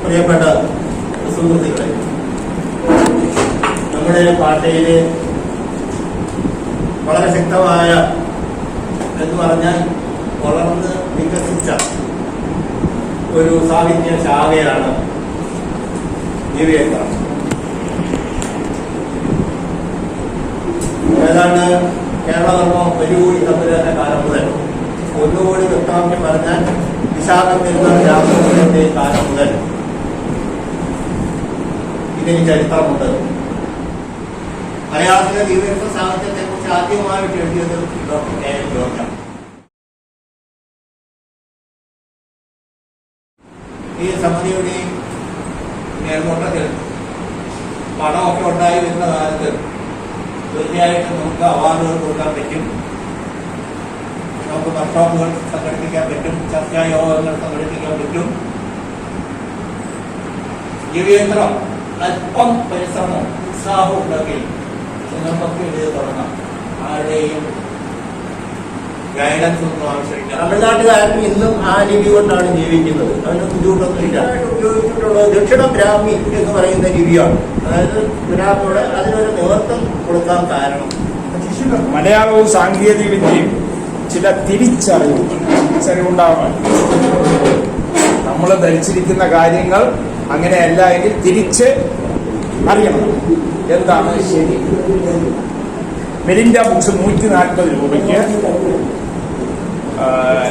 പ്രിയപ്പെട്ട സുഹൃത്തുക്കളെ, നമ്മുടെ പാർട്ടിയിൽ വളരെ ശക്തമായ എന്ന് പറഞ്ഞാൽ വളർന്ന് വികസിച്ച ഒരു സാഹിത്യ ശാഖയാണ് ദിവ്യേന്ദ്ര. ഏതാണ്ട് കേരളധർമ്മം ഒരുകൂടി തമ്മിലെ കാലം മുതൽ, ഒന്നുകൂടി വ്യക്തമാക്കി പറഞ്ഞാൽ വിശാഖം വരുന്ന രാഷ്ട്രത്തിന്റെ കാലം മുതൽ ഇതിന് ചരിത്രമുണ്ട്. മലയാളത്തിലെ ദിവ്യേന്ദ്ര സാഹിത്യത്തെ കുറിച്ച് ആദ്യമായിട്ട് എഴുതിയത് ഡോക്ടർ കെ.എൻ. ജോർജാണ്. ഈ സമിതിയുടെ മേൽനോട്ടത്തിൽ പണമൊക്കെ ഉണ്ടായി വരുന്ന കാലത്ത് തീർച്ചയായിട്ടും നമുക്ക് അവാർഡുകൾ കൊടുക്കാൻ പറ്റും, നമുക്ക് വർക്ക്ഷോപ്പുകൾ സംഘടിപ്പിക്കാൻ പറ്റും, ചർച്ചാ യോഗങ്ങൾ സംഘടിപ്പിക്കാൻ പറ്റും. ദിവ്യേന്ദ്രം അല്പം പരിശ്രമം ഉത്സാഹം ഉണ്ടെങ്കിൽ നിങ്ങൾക്കൊക്കെ എഴുതി തുടങ്ങാം. ആരുടെയും ഗൈഡൻസ് ഒന്നും ആവശ്യമില്ല. തമിഴ്നാട്ടുകാരൻ ഇന്നും ആ ലിപി കൊണ്ടാണ് ജീവിക്കുന്നത്. അതിന് ബുദ്ധിമുട്ടൊന്നുമില്ല. ഉപയോഗിച്ചിട്ടുള്ളത് ദക്ഷിണ ബ്രാഹ്മി എന്ന് പറയുന്ന ലിപിയാണ്. അതായത് ബ്രാഹ്മിയോട് അതിനൊരു നേതൃത്വം കൊടുക്കാൻ കാരണം മലയാളവും സാങ്കേതിക വിദ്യയും ചില തിരിച്ചറിവുണ്ടാവാൻ നമ്മൾ ധരിച്ചിരിക്കുന്ന കാര്യങ്ങൾ അങ്ങനെയല്ല എങ്കിൽ തിരിച്ച് അറിയണം എന്താണ് ശരി. മെലിൻഡ ബുക്സ് 140 രൂപയ്ക്ക്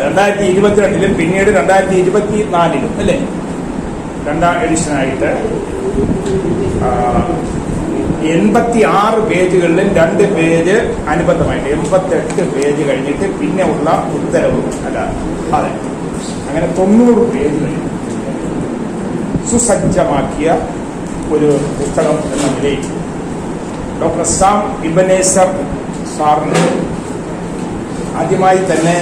2022 പിന്നീട് 2024 അല്ലേ 2ാം എഡിഷനായിട്ട് 86 പേജുകളിലും 2 പേജ് അനുബന്ധമായിട്ട് 88 പേജ് കഴിഞ്ഞിട്ട് പിന്നെ ഉള്ള ഉത്തരവ് അല്ല അതെ അങ്ങനെ 90 പേജുകൾ സുസജ്ജമാക്കിയ ഒരു പുസ്തകം എന്ന നിലയിൽ ഡോക്ടർ സാം ഇബനേസർ സാറിന് ആദ്യമായി തന്നെ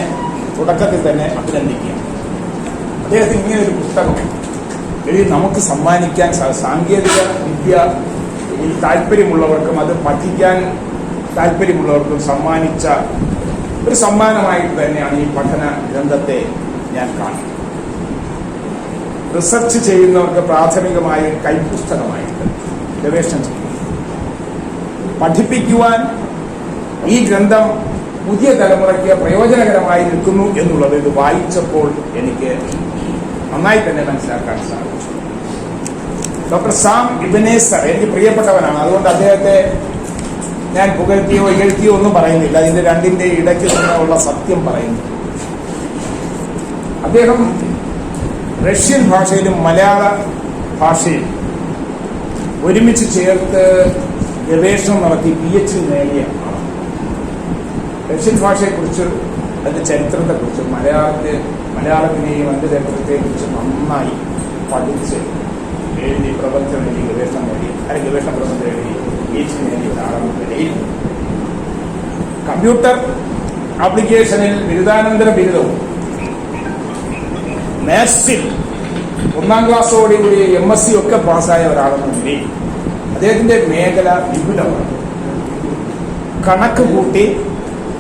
തുടക്കത്തിൽ തന്നെ അഭിനന്ദിക്കുക. അദ്ദേഹത്തിന് ഇങ്ങനെ ഒരു പുസ്തകം എഴുതി നമുക്ക് സമ്മാനിക്കാൻ സാങ്കേതിക വിദ്യ താല്പര്യമുള്ളവർക്കും അത് പഠിക്കാൻ താല്പര്യമുള്ളവർക്കും സമ്മാനിച്ച ഒരു സമ്മാനമായിട്ട് തന്നെയാണ് ഈ പഠന ഗ്രന്ഥത്തെ ഞാൻ കാണുന്നത്. റിസർച്ച് ചെയ്യുന്നവർക്ക് പ്രാഥമികമായ കൈപ്പുസ്തകമായിട്ട് ഗവേഷണം ചെയ്യും. പഠിപ്പിക്കുവാൻ ഈ ഗ്രന്ഥം പുതിയ തലമുറയ്ക്ക് പ്രയോജനകരമായി നിൽക്കുന്നു എന്നുള്ളത് ഇത് വായിച്ചപ്പോൾ എനിക്ക് നന്നായി തന്നെ മനസ്സിലാക്കാൻ സാധിച്ചു. ഡോക്ടർ സാം ഇബനേസർ എനിക്ക് പ്രിയപ്പെട്ടവനാണ്. അതുകൊണ്ട് അദ്ദേഹത്തെ ഞാൻ പുകഴ്ത്തിയോ ഇകഴ്ത്തിയോ ഒന്നും പറയുന്നില്ല. ഇതിന്റെ രണ്ടിന്റെ ഇടയ്ക്ക് നിന്നുള്ള സത്യം പറയുന്നു. അദ്ദേഹം റഷ്യൻ ഭാഷയിലും മലയാള ഭാഷയിലും ഒരുമിച്ച് ചേർത്ത് ഗവേഷണം നടത്തി PhD നേടിയ ആളാണ്. റഷ്യൻ ഭാഷയെക്കുറിച്ച് അതിന്റെ ചരിത്രത്തെക്കുറിച്ച് മലയാളത്തിനെയും അതിന്റെ ചരിത്രത്തെക്കുറിച്ച് നന്നായി പഠിച്ച് എഴുതി പ്രബന്ധം എഴുതി ഗവേഷണം നേടി ഗവേഷണ പ്രബന്ധം എഴുതി PhD നേടിയ ഒരാളെന്ന നിലയിൽ കമ്പ്യൂട്ടർ ആപ്ലിക്കേഷനിൽ ബിരുദാനന്തര ബിരുദവും മാത്സിൽ 1ാം ക്ലാസ്സോടുകൂടി MSc ഒക്കെ പാസ്സായ ഒരാളെന്ന നിലയിൽ അദ്ദേഹത്തിന്റെ മേഖല വിപുലമാണ്. കണക്ക് കൂട്ടി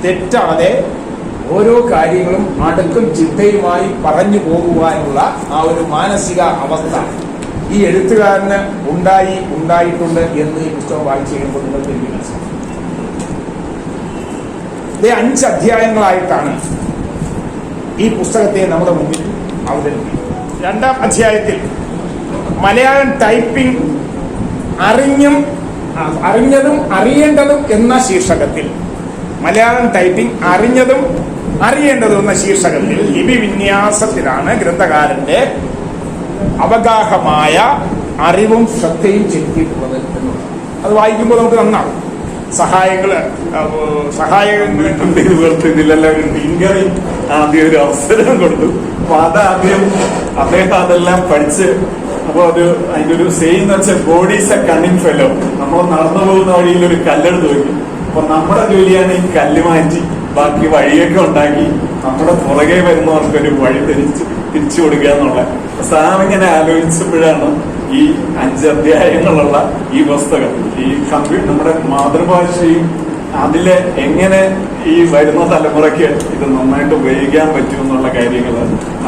തെറ്റാതെ ഓരോ കാര്യങ്ങളും അടുക്കും ചിട്ടയുമായി പറഞ്ഞു പോകുവാനുള്ള ആ ഒരു മാനസിക അവസ്ഥ ഈ എഴുത്തുകാരന് ഉണ്ടായിട്ടുണ്ട് എന്ന് ഈ പുസ്തകം വായിച്ചു കഴിയുമ്പോൾ നിങ്ങൾക്ക് എനിക്ക് മനസ്സിലാക്കും. ഇത് 5 അധ്യായങ്ങളായിട്ടാണ് ഈ പുസ്തകത്തെ നമ്മുടെ മുന്നിൽ അവതരിപ്പിക്കുന്നത്. 2ാം അധ്യായത്തിൽ മലയാളം ടൈപ്പിംഗ് അറിഞ്ഞതും അറിയേണ്ടതും എന്ന ശീർഷകത്തിൽ മലയാളം ടൈപ്പിംഗ് അറിഞ്ഞതും അറിയേണ്ടതും എന്ന ശീർഷകത്തിൽ ലിപി വിന്യാസത്തിലാണ് ഗ്രന്ഥകാരന്റെ അവഗാഹമായ അറിവും ശ്രദ്ധയും ചെലുത്തിയിട്ടുള്ളത് എന്നുള്ളത്. അത് വായിക്കുമ്പോൾ നമുക്ക് നന്നാവും. സഹായകങ്ങളുണ്ട്. ഇതുപോലത്തെ ഇതിലെല്ലാം ടിങ്കറി ആദ്യം ഒരു അവസരം കൊടുത്തു. അപ്പൊ അതാദ്യം അദ്ദേഹം അതെല്ലാം പഠിച്ച് അപ്പൊ അതിന്റെ ഒരു സെയിം വെച്ചാൽ ബോഡീസ് എ കണ്ണിങ് ഫെല്ലോ. നമ്മൾ നടന്നു പോകുന്ന വഴിയിൽ ഒരു കല്ലെടുത്ത് വയ്ക്കും. അപ്പൊ നമ്മുടെ ജോലിയാണ് ഈ കല്ല് മാറ്റി ബാക്കി വഴിയൊക്കെ ഉണ്ടാക്കി നമ്മുടെ പുറകെ വരുന്നവർക്കൊരു വഴി തിരിച്ചു കൊടുക്കുക എന്നുള്ള സാം ഇങ്ങനെ ആലോചിച്ചപ്പോഴാണ് ഈ 5 അധ്യായങ്ങളുള്ള ഈ പുസ്തകം ഈ നമ്മുടെ മാതൃഭാഷയും അതില് എങ്ങനെ ഈ വരുന്ന തലമുറയ്ക്ക് ഇത് നന്നായിട്ട് ഉപയോഗിക്കാൻ പറ്റും എന്നുള്ള കാര്യങ്ങൾ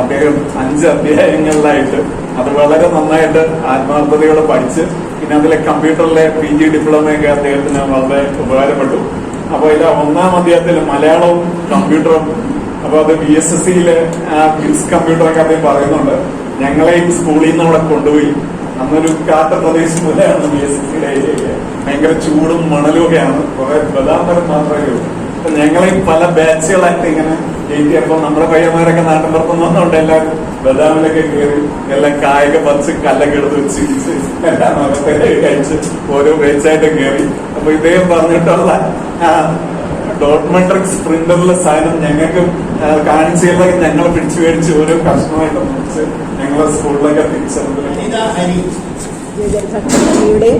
അദ്ദേഹം 5 അധ്യായങ്ങളിലായിട്ട് അത് വളരെ നന്നായിട്ട് ആത്മാർത്ഥതയോടെ പഠിച്ച് പിന്നെ അതിലെ കമ്പ്യൂട്ടറിലെ PG ഡിപ്ലോമയൊക്കെ അദ്ദേഹത്തിന് വളരെ ഉപകാരപ്പെട്ടു. അപ്പൊ ഇതിലെ 1-ാം അധ്യായത്തിൽ മലയാളവും കമ്പ്യൂട്ടറും, അപ്പൊ അത് BSSCയിലെ കിഡ്സ് കമ്പ്യൂട്ടറൊക്കെ അദ്ദേഹം പറയുന്നുണ്ട്. ഞങ്ങളെയും സ്കൂളിൽ നിന്ന് അവിടെ കൊണ്ടുപോയി. അന്നൊരു കാട്ട പ്രദേശം പോലെയാണ് BSSCയുടെ ഏരിയയില്. ഭയങ്കര ചൂടും മണലും ഒക്കെയാണ്. കുറെ ബദാമരം മാത്രമേ ഉള്ളൂ. അപ്പൊ ഞങ്ങളെയും പല ബാച്ചുകളായിട്ട് ഇങ്ങനെ കയറ്റിയപ്പോ നമ്മുടെ പയ്യന്മാരൊക്കെ നാട്ടിൻപുറത്തുനിന്ന് വന്നുകൊണ്ട് എല്ലാവരും ബദാമിലൊക്കെ കയറി എല്ലാം കായൊക്കെ പറിച്ച് കല്ലൊക്കെ എടുത്ത് വെച്ച് എല്ലാം അകത്തേക്ക് കഴിച്ച് ഓരോ ബാച്ചായിട്ട് കയറി. അപ്പൊ ഇദ്ദേഹം പറഞ്ഞിട്ടുള്ള ഡോട്ട് മെട്രിക്സ് പ്രിന്ററിലെ സാധനം ഞങ്ങൾക്ക് കാണിച്ചുള്ള ഞങ്ങൾ പിടിച്ചു മേടിച്ച് ഓരോ കഷ്ണമായിട്ട് മുറിച്ച് ഞങ്ങളെ സ്കൂളിലൊക്കെ തിരിച്ചറിയുടെ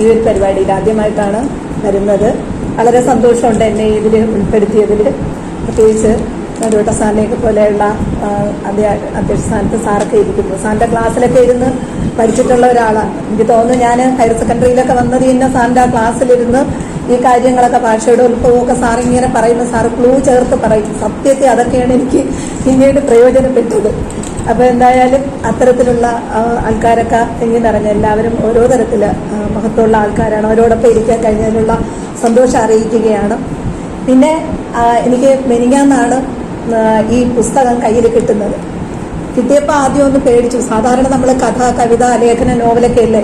ഈ ഒരു പരിപാടിയിൽ ആദ്യമായിട്ടാണ് വരുന്നത്. വളരെ സന്തോഷമുണ്ട് എന്നെ ഇതിൽ ഉൾപ്പെടുത്തിയതിൽ. പ്രത്യേകിച്ച് നടുവട്ട സാറിനെയൊക്കെ പോലെയുള്ള അധ്യക്ഷ സ്ഥാനത്ത് സാറൊക്കെ ഇരിക്കുന്നു. സാറിന്റെ ക്ലാസ്സിലൊക്കെ ഇരുന്ന് പഠിച്ചിട്ടുള്ള ഒരാളാണ്. എനിക്ക് തോന്നുന്നു ഞാൻ ഹയർ സെക്കൻഡറിയിലൊക്കെ വന്നത് തന്നെ സാറിന്റെ ആ ക്ലാസ്സിലിരുന്ന് ഈ കാര്യങ്ങളൊക്കെ ഭാഷയുടെ ഉത്ഭവമൊക്കെ സാറിങ്ങനെ പറയുന്ന സാറ് ക്ലൂ ചേർത്ത് പറയും. സത്യത്തിൽ അതൊക്കെയാണ് എനിക്ക് പിന്നീട് പ്രയോജനപ്പെട്ടത്. അപ്പോൾ എന്തായാലും അത്തരത്തിലുള്ള ആൾക്കാരൊക്കെ എങ്ങനെ നിറഞ്ഞ എല്ലാവരും ഓരോ തരത്തിൽ മഹത്വമുള്ള ആൾക്കാരാണ്. അവരോടൊപ്പം ഇരിക്കാൻ കഴിഞ്ഞതിനുള്ള സന്തോഷം അറിയിക്കുകയാണ്. പിന്നെ എനിക്ക് മെനിങ്ങാന്നാണ് ഈ പുസ്തകം കയ്യിൽ കിട്ടുന്നത്. കിട്ടിയപ്പോൾ ആദ്യം ഒന്ന് പേടിച്ചു. സാധാരണ നമ്മൾ കഥ, കവിത, ലേഖന, നോവലൊക്കെ അല്ലേ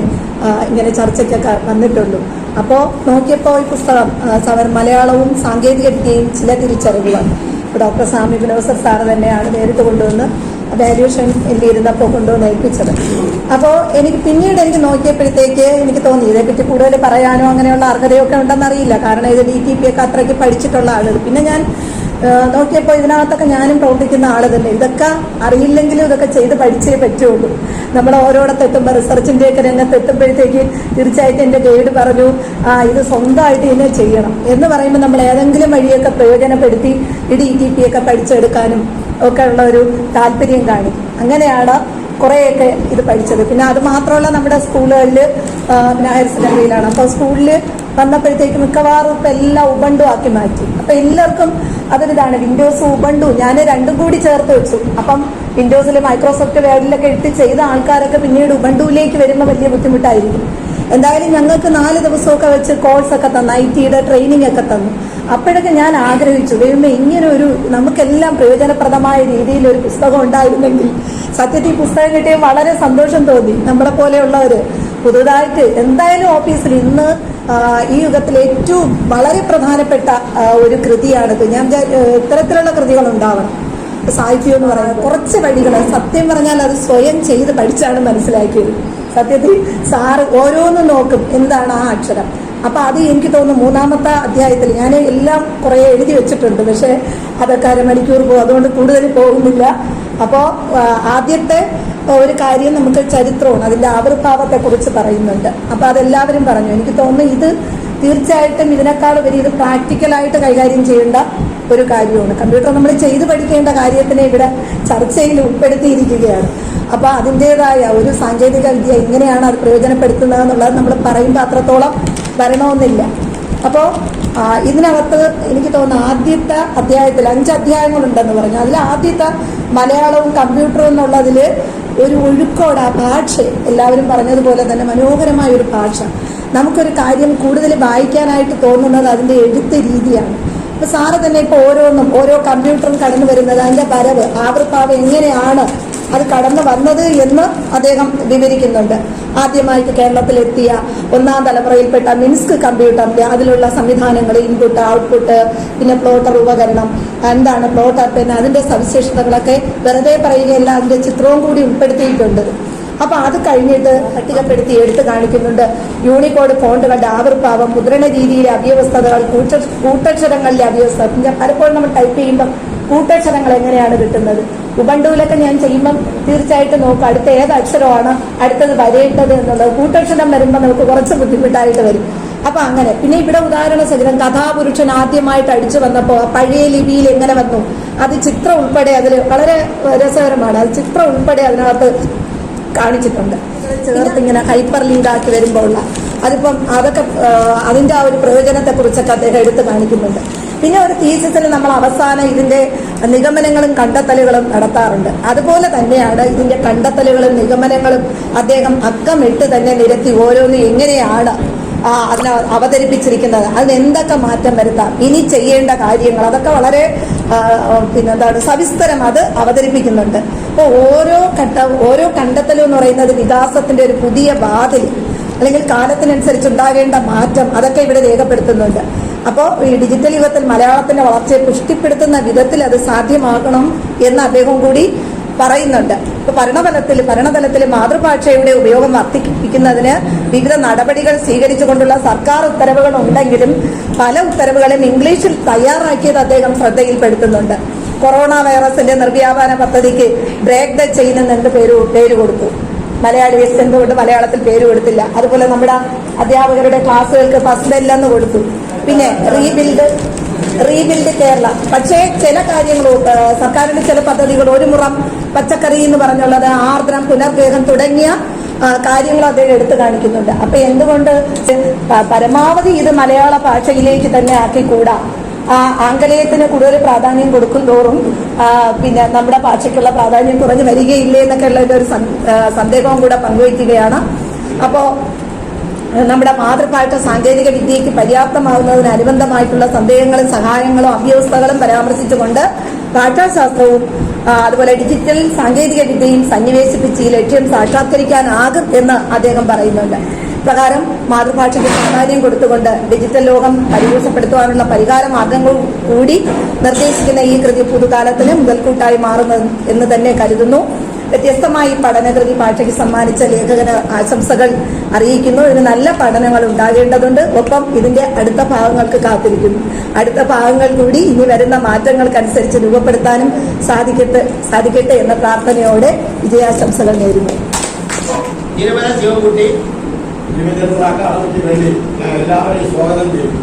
ഇങ്ങനെ ചർച്ചയ്ക്കൊക്കെ വന്നിട്ടുള്ളൂ. അപ്പോൾ നോക്കിയപ്പോൾ ഈ പുസ്തകം മലയാളവും സാങ്കേതിക വിദ്യയും ചില തിരിച്ചറിവുകൾ ഡോക്ടർ സ്വാമി വിനോദ് സാറ് തന്നെയാണ് നേരിട്ട് കൊണ്ടുവന്ന് വാല്യൂഷൻ എൻ്റെ ഇരുന്നപ്പോൾ കൊണ്ടുവന്ന് ഏൽപ്പിച്ചത്. അപ്പോൾ പിന്നീട് എനിക്ക് നോക്കിയപ്പോഴത്തേക്ക് എനിക്ക് തോന്നി ഇതേപ്പറ്റി കൂടുതൽ പറയാനോ അങ്ങനെയുള്ള അർഹതയൊക്കെ ഉണ്ടെന്നറിയില്ല. കാരണം ഇത് DTP ഒക്കെ അത്രയ്ക്ക് പഠിച്ചിട്ടുള്ള ആളുകൾ. പിന്നെ ഞാൻ നോക്കിയപ്പോൾ ഇതിനകത്തൊക്കെ ഞാനും പ്രവർത്തിക്കുന്ന ആള് തന്നെ. ഇതൊക്കെ അറിയില്ലെങ്കിലും ഇതൊക്കെ ചെയ്ത് പഠിച്ചേ പറ്റുള്ളൂ. നമ്മൾ ഓരോടത്തെത്തുമ്പോൾ റിസർച്ചിൻ്റെയൊക്കെ രംഗത്ത് എത്തുമ്പോഴത്തേക്ക് തീർച്ചയായിട്ടും എൻ്റെ ഗൈഡ് പറഞ്ഞു ഇത് സ്വന്തമായിട്ട് ഇതിനെ ചെയ്യണം എന്ന് പറയുമ്പോൾ നമ്മൾ ഏതെങ്കിലും വഴിയൊക്കെ പ്രയോജനപ്പെടുത്തി ഈ DTP ഒക്കെ പഠിച്ചെടുക്കാനും ഒക്കെ ഉള്ള ഒരു താല്പര്യം കാണിക്കും. അങ്ങനെയാണ് കുറേയൊക്കെ ഇത് പഠിച്ചത്. പിന്നെ അത് മാത്രമല്ല നമ്മുടെ സ്കൂളുകളിൽ ഹയർ സെക്കൻഡറിയിലാണ്. അപ്പോൾ സ്കൂളിൽ വന്നപ്പോഴത്തേക്ക് മിക്കവാറും ഇപ്പം എല്ലാം ഉബണ്ടു ആക്കി മാറ്റി. അപ്പം എല്ലാവർക്കും അതൊരിതാണ്. വിൻഡോസ് ഉബണ്ടു ഞാൻ രണ്ടും കൂടി ചേർത്ത് വെച്ചു. അപ്പം വിൻഡോസിൽ മൈക്രോസോഫ്റ്റ് വേർഡിലൊക്കെ എടുത്ത് ചെയ്ത ആൾക്കാരൊക്കെ പിന്നീട് ഉബണ്ടുവിലേക്ക് വരുമ്പോൾ വലിയ ബുദ്ധിമുട്ടായിരിക്കും. എന്തായാലും ഞങ്ങൾക്ക് 4 ദിവസമൊക്കെ വെച്ച് കോഴ്സൊക്കെ തന്നു, IT-യുടെ ട്രെയിനിങ് ഒക്കെ തന്നു. അപ്പോഴൊക്കെ ഞാൻ ആഗ്രഹിച്ചു ദൈവമേ ഇങ്ങനെ ഒരു നമുക്കെല്ലാം പ്രയോജനപ്രദമായ രീതിയിൽ ഒരു പുസ്തകം ഉണ്ടായിരുന്നെങ്കിൽ. സത്യത്തിൽ പുസ്തകം കിട്ടിയ വളരെ സന്തോഷം തോന്നി. നമ്മളെ പോലെയുള്ളവർ പുതുതായിട്ട് എന്തായാലും ഓഫീസിൽ ഇന്ന് ഈ യുഗത്തിലെ ഏറ്റവും വളരെ പ്രധാനപ്പെട്ട ഒരു കൃതിയാണിത്. ഞാൻ ഇത്തരത്തിലുള്ള കൃതികൾ ഉണ്ടാവണം. സാഹിത്യം എന്ന് പറയുന്നത് കുറച്ച് വഴികൾ സത്യം പറഞ്ഞാൽ അത് സ്വയം ചെയ്ത് പഠിച്ചാണ് മനസ്സിലാക്കിയത്. സത്യത്തിൽ സാറ് ഓരോന്നും നോക്കും എന്താണ് ആ അക്ഷരം. അപ്പൊ അത് എനിക്ക് തോന്നുന്നു 3-ാമത്തെ അധ്യായത്തിൽ ഞാൻ എല്ലാം കുറെ എഴുതി വെച്ചിട്ടുണ്ട്. പക്ഷെ അതൊക്കെ അരമണിക്കൂർ പോകും, അതുകൊണ്ട് കൂടുതൽ പോകുന്നില്ല. അപ്പോൾ ആദ്യത്തെ ഒരു കാര്യം നമുക്ക് ചരിത്രമാണ്, അതിന്റെ ആവിർഭാവത്തെ കുറിച്ച് പറയുന്നുണ്ട്. അപ്പൊ അതെല്ലാവരും പറഞ്ഞു. എനിക്ക് തോന്നുന്നു ഇത് തീർച്ചയായിട്ടും ഇതിനേക്കാൾ ഉപരി ഇത് പ്രാക്ടിക്കലായിട്ട് കൈകാര്യം ചെയ്യേണ്ട ഒരു കാര്യമാണ്. കമ്പ്യൂട്ടർ നമ്മൾ ചെയ്ത് പഠിക്കേണ്ട കാര്യത്തിനെ ഇവിടെ ചർച്ചയിൽ ഉൾപ്പെടുത്തിയിരിക്കുകയാണ്. അപ്പൊ അതിൻ്റെതായ ഒരു സാങ്കേതിക വിദ്യ എങ്ങനെയാണ് അത് പ്രയോജനപ്പെടുത്തുന്നത് എന്നുള്ളത് നമ്മൾ പറയുമ്പോൾ അത്രത്തോളം വരണമെന്നില്ല. അപ്പോൾ ഇതിനകത്ത് എനിക്ക് തോന്നുന്നു ആദ്യത്തെ അധ്യായത്തിൽ 5 അധ്യായങ്ങളുണ്ടെന്ന് പറഞ്ഞു. അതിൽ ആദ്യത്തെ മലയാളവും കമ്പ്യൂട്ടറും എന്നുള്ളതിൽ ഒരു ഒഴുക്കോട് ആ ഭാഷ എല്ലാവരും പറഞ്ഞതുപോലെ തന്നെ മനോഹരമായ ഒരു ഭാഷ. നമുക്കൊരു കാര്യം കൂടുതൽ വായിക്കാനായിട്ട് തോന്നുന്നത് അതിൻ്റെ എഴുത്ത് രീതിയാണ്. അപ്പൊ സാറ് തന്നെ ഇപ്പോൾ ഓരോ കമ്പ്യൂട്ടറും കടന്നു വരുന്നത് അതിൻ്റെ വരവ് ആവിർഭാവം എങ്ങനെയാണ് അത് കടന്നു വന്നത് എന്ന് അദ്ദേഹം വിവരിക്കുന്നുണ്ട്. ആദ്യമായിട്ട് കേരളത്തിലെത്തിയ 1-ാം തലമുറയിൽപ്പെട്ട മിൻസ്ക് കമ്പ്യൂട്ടറിന്റെ അതിലുള്ള സംവിധാനങ്ങൾ, ഇൻപുട്ട്, ഔട്ട്പുട്ട്, പിന്നെ പ്ലോട്ടർ ഉപകരണം, എന്താണ് പ്ലോട്ടർ, പിന്നെ അതിന്റെ സവിശേഷതകളൊക്കെ വെറുതെ പറയുകയല്ല, അതിന്റെ ചിത്രവും കൂടി ഉൾപ്പെടുത്തിയിട്ടുണ്ട്. അപ്പൊ അത് കഴിഞ്ഞിട്ട് പട്ടികപ്പെടുത്തി എടുത്തു കാണിക്കുന്നുണ്ട്. യൂണിക്കോഡ് ഫോണ്ടുകളുടെ ആവിർഭാവം, മുദ്രണ രീതിയിലെ അവ്യവസ്ഥതകൾ, കൂട്ടക്ഷരങ്ങളിലെ അവ്യവസ്ഥ. പലപ്പോഴും നമ്മൾ ടൈപ്പ് ചെയ്യുമ്പോൾ കൂട്ടക്ഷരങ്ങൾ എങ്ങനെയാണ് കിട്ടുന്നത്? ഉബണ്ടുവിലൊക്കെ ഞാൻ ചെയ്യുമ്പം തീർച്ചയായിട്ടും നോക്കും അടുത്ത ഏത് അക്ഷരമാണ് അടുത്തത് വരേണ്ടത് എന്നുള്ളത്. കൂട്ടക്ഷരം വരുമ്പോൾ നമുക്ക് കുറച്ച് ബുദ്ധിമുട്ടായിട്ട് വരും. അപ്പൊ അങ്ങനെ പിന്നെ ഇവിടെ ഉദാഹരണ സഹിതം കഥാപുരുഷൻ ആദ്യമായിട്ട് അടിച്ചു വന്നപ്പോൾ പഴയ ലിപിയിൽ എങ്ങനെ വന്നു, അത് ചിത്രം ഉൾപ്പെടെ അതിൽ വളരെ രസകരമാണ്. അത് ചിത്രം ഉൾപ്പെടെ അതിനകത്ത് കാണിച്ചിട്ടുണ്ട്. ചേർത്ത് ഇങ്ങനെ ഹൈപ്പർ ലിങ്ക് ആക്കി വരുമ്പോൾ ഉള്ള അതിപ്പം അതൊക്കെ അതിന്റെ ആ ഒരു പ്രയോജനത്തെക്കുറിച്ചൊക്കെ അദ്ദേഹം എടുത്തു കാണിക്കുന്നുണ്ട്. പിന്നെ ഒരു തീസിസിൽ നമ്മൾ അവസാനം ഇതിന്റെ നിഗമനങ്ങളും കണ്ടെത്തലുകളും നടത്താറുണ്ട്. അതുപോലെ തന്നെയാണ് ഇതിന്റെ കണ്ടെത്തലുകളും നിഗമനങ്ങളും അദ്ദേഹം അക്കമിട്ട് തന്നെ നിരത്തി ഓരോന്നും എങ്ങനെയാണ് അതിനെ അവതരിപ്പിച്ചിരിക്കുന്നത്, അതിന് എന്തൊക്കെ മാറ്റം വരുത്താം, ഇനി ചെയ്യേണ്ട കാര്യങ്ങൾ, അതൊക്കെ വളരെ സവിസ്തരം അത് അവതരിപ്പിക്കുന്നുണ്ട്. അപ്പോൾ ഓരോ കണ്ടെത്തലും എന്ന് പറയുന്നത് വികാസത്തിന്റെ ഒരു പുതിയ വാതിൽ അല്ലെങ്കിൽ കാലത്തിനനുസരിച്ച് ഉണ്ടാകേണ്ട മാറ്റം അതൊക്കെ ഇവിടെ രേഖപ്പെടുത്തുന്നുണ്ട്. അപ്പോൾ ഈ ഡിജിറ്റൽ യുഗത്തിൽ മലയാളത്തിന്റെ വളർച്ചയെ പുഷ്ടിപ്പെടുത്തുന്ന വിധത്തിൽ അത് സാധ്യമാകണം എന്ന് അദ്ദേഹം കൂടി പറയുന്നുണ്ട്. ഇപ്പൊ ഭരണതലത്തിൽ മാതൃഭാഷയുടെ ഉപയോഗം വർദ്ധിപ്പിക്കുന്നതിന് വിവിധ നടപടികൾ സ്വീകരിച്ചുകൊണ്ടുള്ള സർക്കാർ ഉത്തരവുകൾ ഉണ്ടെങ്കിലും പല ഉത്തരവുകളും ഇംഗ്ലീഷിൽ തയ്യാറാക്കിയത് അദ്ദേഹം ശ്രദ്ധയിൽപ്പെടുത്തുന്നുണ്ട്. കൊറോണ വൈറസിന്റെ നിർവ്യാപന പദ്ധതിക്ക് ബ്രേക്ക് ദ ചെയിൻ എന്ന് പേര് കൊടുത്തു. മലയാളീസ് എന്തുകൊണ്ട് മലയാളത്തിൽ പേര് കൊടുത്തില്ല? അതുപോലെ നമ്മുടെ അധ്യാപകരുടെ ക്ലാസ്സുകൾക്ക് ഫസ്റ്റ് ബെല്ലെന്ന് കൊടുത്തു. പിന്നെ റീബിൽഡ് കേരള. പക്ഷേ ചില കാര്യങ്ങൾ സർക്കാരിന്റെ ചില പദ്ധതികൾ, ഒരു മുറം പച്ചക്കറി എന്ന് പറഞ്ഞുള്ളത്, ആർദ്രം, പുനർവേഗം തുടങ്ങിയ കാര്യങ്ങൾ അദ്ദേഹം എടുത്തു കാണിക്കുന്നുണ്ട്. അപ്പൊ എന്തുകൊണ്ട് പരമാവധി ഇത് മലയാള ഭാഷയിലേക്ക് തന്നെ ആക്കിക്കൂടാ? ആംഗലേയത്തിന് കൂടുതൽ പ്രാധാന്യം കൊടുക്കും തോറും പിന്നെ നമ്മുടെ ഭാഷയ്ക്കുള്ള പ്രാധാന്യം കുറഞ്ഞു വരികയില്ലേ എന്നൊക്കെ ഉള്ള ഒരു സന്ദേഹവും കൂടെ പങ്കുവയ്ക്കുകയാണ്. അപ്പോ നമ്മുടെ മാതൃഭാഷ സാങ്കേതിക വിദ്യയ്ക്ക് പര്യാപ്തമാകുന്നതിന് അനുബന്ധമായിട്ടുള്ള സന്ദേഹങ്ങളും സഹായങ്ങളും അഭ്യവസ്ഥകളും പരാമർശിച്ചുകൊണ്ട് ഭാഷാശാസ്ത്രവും അതുപോലെ ഡിജിറ്റൽ സാങ്കേതിക വിദ്യയും സന്നിവേശിപ്പിച്ച് ഈ ലക്ഷ്യം സാക്ഷാത്കരിക്കാനാകും എന്ന് അദ്ദേഹം പറയുന്നുണ്ട്. പ്രകാരം മാതൃഭാഷയ്ക്ക് പ്രാധാന്യം കൊടുത്തുകൊണ്ട് ഡിജിറ്റൽ ലോകം പരിപോഷപ്പെടുത്തുവാനുള്ള പരിഹാര മാർഗങ്ങൾ കൂടി നിർദ്ദേശിക്കുന്ന ഈ കൃതി പുതുകാലത്തിന് മുതൽക്കൂട്ടായി മാറുന്നു എന്ന് തന്നെ കരുതുന്നു. വ്യത്യസ്തമായി പഠനകൃതി ഭാഷയ്ക്ക് സമ്മാനിച്ച ലേഖകന് ആശംസകൾ അറിയിക്കുന്നു. ഇതിന് നല്ല പഠനങ്ങൾ ഉണ്ടാകേണ്ടതുണ്ട്. ഒപ്പം ഇതിന്റെ അടുത്ത ഭാഗങ്ങൾക്ക് കാത്തിരിക്കുന്നു. അടുത്ത ഭാഗങ്ങൾ കൂടി ഇനി വരുന്ന മാറ്റങ്ങൾക്കനുസരിച്ച് രൂപപ്പെടുത്താനും സാധിക്കട്ടെ എന്ന പ്രാർത്ഥനയോടെ വിജയാശംസകൾ നേരുന്നു. എല്ലാവരെയും സ്വാഗതം ചെയ്യും.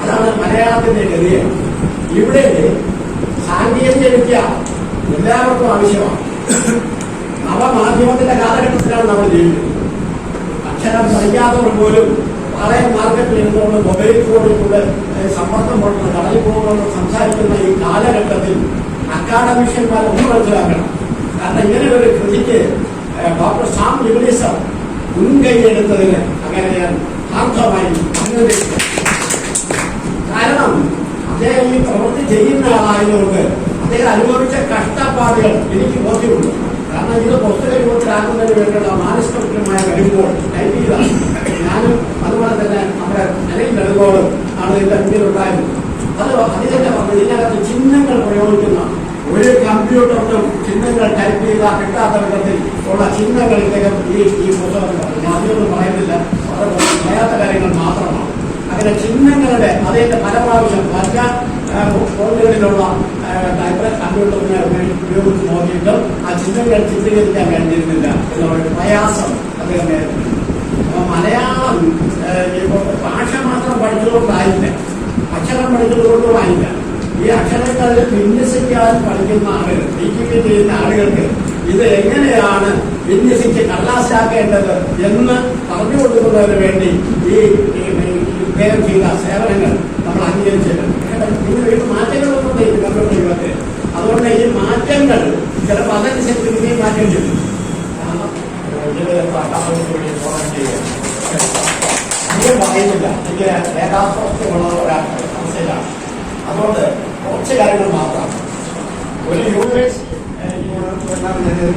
അതാണ് മലയാളത്തിന്റെ ഗതിയെ. ഇവിടെ സാങ്കേതിക വിദ്യ എല്ലാവർക്കും ആവശ്യമാണ്. നവമാധ്യമത്തിന്റെ കാലഘട്ടത്തിലാണ് നമ്മൾ ജീവിക്കുന്നത്. അക്ഷരം പഠിക്കാത്തവർ പോലും വളരെ മാർക്കറ്റിൽ ഇരുന്നുകൊണ്ട് മൊബൈൽ ഫോണിലൂടെ സമ്മർദ്ദം കൊണ്ടുള്ള കടലിൽ പോകുന്ന സംസാരിക്കുന്ന ഈ കാലഘട്ടത്തിൽ അക്കാഡമിഷ്യന്മാർ ഒന്ന് മനസ്സിലാക്കണം. കാരണം ഇങ്ങനെ ഒരു കൃതിക്ക് ഡോക്ടർ സാം ലിബിലിസം മുൻകൈയെടുത്തതിന് അങ്ങനെ ഞാൻ ആർത്ഥമായി അംഗീകരിക്കുന്നു. കാരണം അദ്ദേഹം ഈ പ്രവൃത്തി ചെയ്യുന്ന ആളായതുകൊണ്ട് അദ്ദേഹം അനുഭവിച്ച കഷ്ടപ്പാടുകൾ എനിക്ക് ബോധ്യമുണ്ട്. കാരണം ഇത് പുസ്തക രൂപത്തിലാക്കുന്നതിന് വേണ്ടിയുള്ള മാനസികമായ കഴിവുകൾ ടൈപ്പ് ചെയ്താണ്. ഞാനും അതുപോലെ തന്നെ നമ്മുടെ നിലയിൽ നെടുകോളും ആണ് ഇതിന്റെ മുന്നിലുണ്ടായിരുന്നത്. അതിന്റെ ഇതിനകത്ത് ചിഹ്നങ്ങൾ പ്രയോഗിക്കുന്ന ഒരു കമ്പ്യൂട്ടറിലും ചിഹ്നങ്ങൾ ടൈപ്പ് ചെയ്താൽ കിട്ടാത്ത വിധത്തിൽ ഉള്ള ചിഹ്നങ്ങൾ ഇദ്ദേഹം ഈ പുസ്തകത്തിൽ അതിനൊന്നും പറയുന്നില്ല. വളരെ പറയാത്ത കാര്യങ്ങൾ മാത്രമാണ്. അങ്ങനെ ചിഹ്നങ്ങളുടെ അതിന്റെ പല പ്രാവശ്യം പല ഫോണുകളിലുള്ള കമ്പ്യൂട്ടറിനെ ഉപയോഗിച്ച് നോക്കിയിട്ടും ആ ചിഹ്നങ്ങൾ ചിത്രീകരിക്കാൻ കഴിഞ്ഞിരുന്നില്ല എന്നുള്ള പ്രയാസം അദ്ദേഹം നേരിടുന്നു. അപ്പൊ മലയാളം ഭാഷ മാത്രം പഠിച്ചതുകൊണ്ടായില്ല, അക്ഷരം പഠിച്ചതുകൊണ്ടുമായില്ല. ഈ അക്ഷരങ്ങളിൽ വിന്യസിക്കാൻ പഠിക്കുന്ന ആളുകൾ, ടീച്ചിങ് ചെയ്യുന്ന ആളുകൾക്ക് ഇത് എങ്ങനെയാണ് വിന്യസിച്ച് കടലാസാക്കേണ്ടത് എന്ന് പറഞ്ഞു കൊടുക്കുന്നതിന് വേണ്ടി ഈ ഇദ്ദേഹം ചെയ്ത സേവനങ്ങൾ നമ്മൾ അംഗീകരിച്ചിട്ടുണ്ട്. നിങ്ങൾ മാറ്റങ്ങളൊന്നും കമ്പ്യൂട്ടർ യുഗത്തിൽ. അതുകൊണ്ട് ഈ മാറ്റങ്ങൾ ചിലപ്പോൾ അതനുസരിച്ച് ഇനിയും മാറ്റം ചെയ്യും. അധികം പറയുന്നില്ല, എനിക്ക് രേഖാസ്വസ്ഥമുള്ള ഒരവസ്ഥയിലാണ്. അതുകൊണ്ട് കുറച്ച് കാര്യങ്ങൾ മാത്രം. ഒരു യൂണിവേഴ്സിറ്റി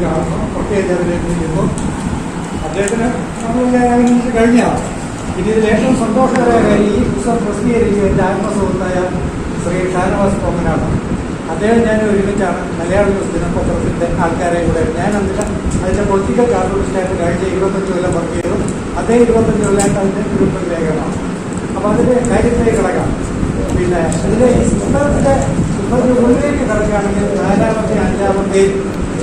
കാണുന്നു, പ്രത്യേകിച്ച് അതിലേക്ക് അദ്ദേഹത്തിന് നമ്മൾ കഴിഞ്ഞാണ്. ഇനി ഇതിൽ ഏറ്റവും സന്തോഷകരമായ കാര്യം ഈ പുസ്തകം പ്രസിദ്ധീകരിക്കുക എൻ്റെ ആത്മസുഹൃത്തായ ശ്രീ ഷാനവാസ് കോമനാണ്. അദ്ദേഹം ഞാൻ ഒരുമിച്ചാണ് മലയാള ന്യൂസ് ദിനപത്രത്തിൻ്റെ ആൾക്കാരെ കൂടെ ഞാൻ അതിൻ്റെ പൊളിറ്റിക്കൽ കാർട്ടൂണിസ്റ്റായിട്ട് കഴിഞ്ഞ 25 കൊല്ലം വർക്ക് ചെയ്തു. അദ്ദേഹം 25 കൊല്ലമായിട്ട് അതിൻ്റെ ഗ്രൂപ്പിൽ ലേഖനമാണ്. അപ്പോൾ അതിൻ്റെ കാര്യത്തിലേക്ക് കിടക്കാം. പിന്നെ ഇതിൻ്റെ ഈ പുസ്തകത്തിൻ്റെ ഉള്ളിലേക്ക് കിടക്കുകയാണെങ്കിൽ 4-ാമത്തെയും 5-ാമത്തെയും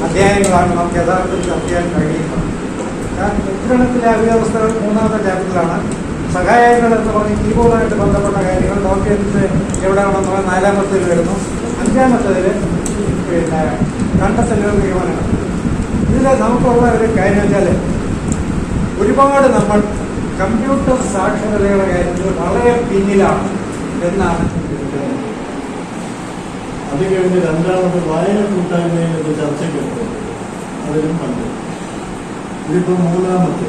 അധ്യായങ്ങളാണ് നമുക്ക് യഥാർത്ഥത്തിൽ ചർച്ച ചെയ്യാൻ കഴിയുന്നത്. ഉദ്ഘാടനത്തിലെ അവ്യവസ്ഥകൾ 3-ാമത്തെ ചാപ്റ്ററിലാണ്. സഹായങ്ങൾ എന്ന് പറഞ്ഞ് കീബോർഡുമായിട്ട് ബന്ധപ്പെട്ട കാര്യങ്ങൾ ഡോക്യുമെന്റ്സ് എവിടെയാണെന്ന് പറഞ്ഞാൽ 4-ാമത്തേൽ വരുന്നു. 5-ാമത്തേതിൽ പിന്നെ കണ്ടെത്തലുകൾ നിഗമനങ്ങൾ. ഇതിൽ നമുക്കുള്ള ഒരു കാര്യം വെച്ചാൽ ഒരു ഒരുപാട് നമ്മൾ കമ്പ്യൂട്ടർ സാക്ഷരതയുടെ കാര്യത്തിൽ വളരെ പിന്നിലാണ് എന്നാണ്. അത് കഴിഞ്ഞ് രണ്ടാമത് വായന കൂട്ടായ്മയിൽ ഇത് ചർച്ചയ്ക്കെടുത്തു, അതിലും കണ്ടു. ഇതിപ്പോ മൂന്നാമത്തെ.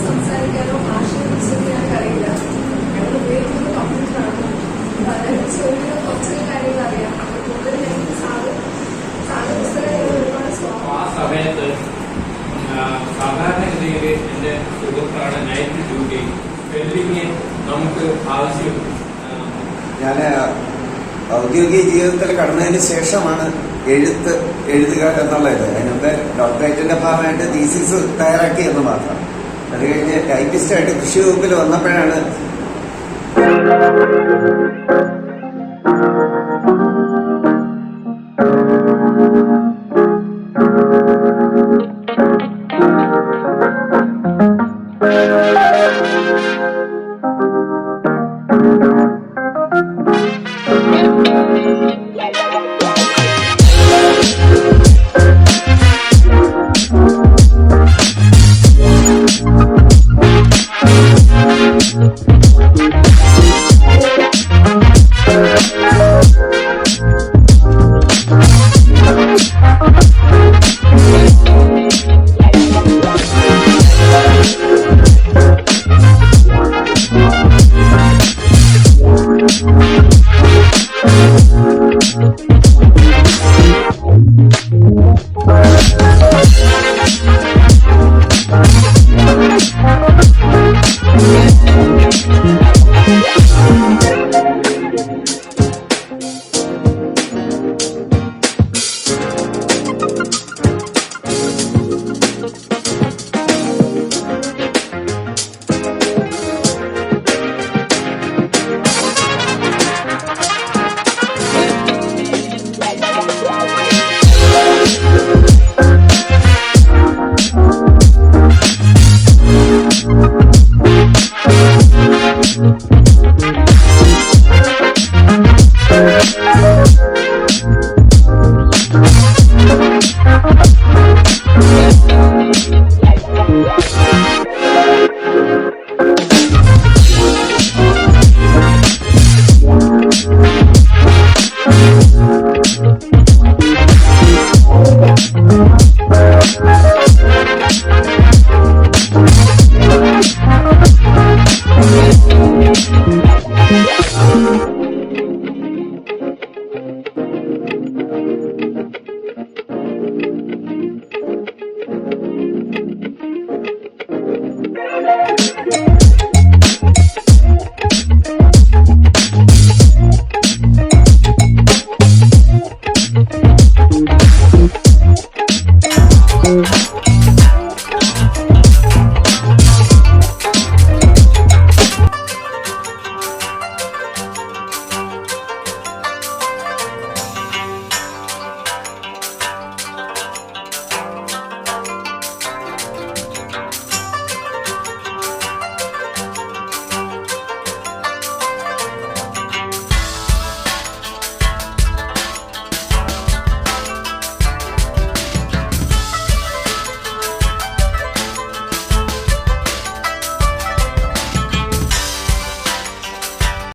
സംസാരിക്കാനോ ഭാഷയെ കുറിച്ച് അറിയില്ല. ഞങ്ങൾ ഉപയോഗിക്കുന്നത് കമ്പ്യൂട്ടറാണ്. കുറച്ച് കാര്യങ്ങൾ അറിയാം. കൂടുതൽ ഞങ്ങൾക്ക് സാധാരണ പുസ്തകങ്ങൾ ഒരുപാട് ആ സമയത്ത് സാധാരണഗതിയിൽ എൻ്റെ സുഹൃത്താണ് നൈറ്റ് ഡ്യൂട്ടി. സ്പെല്ലിങ് നമുക്ക് ആവശ്യം. ഞാൻ ഔദ്യോഗിക ജീവിതത്തിൽ കടന്നതിന് ശേഷമാണ് എഴുതുക എന്നുള്ളത്. അതിനൊക്കെ ഡോക്ടറേറ്റിന്റെ ഭാഗമായിട്ട് തീസിസ് തയ്യാറാക്കി എന്ന് മാത്രം. അത് കഴിഞ്ഞ് ടൈപ്പിസ്റ്റായിട്ട് കൃഷി വകുപ്പിൽ വന്നപ്പോഴാണ്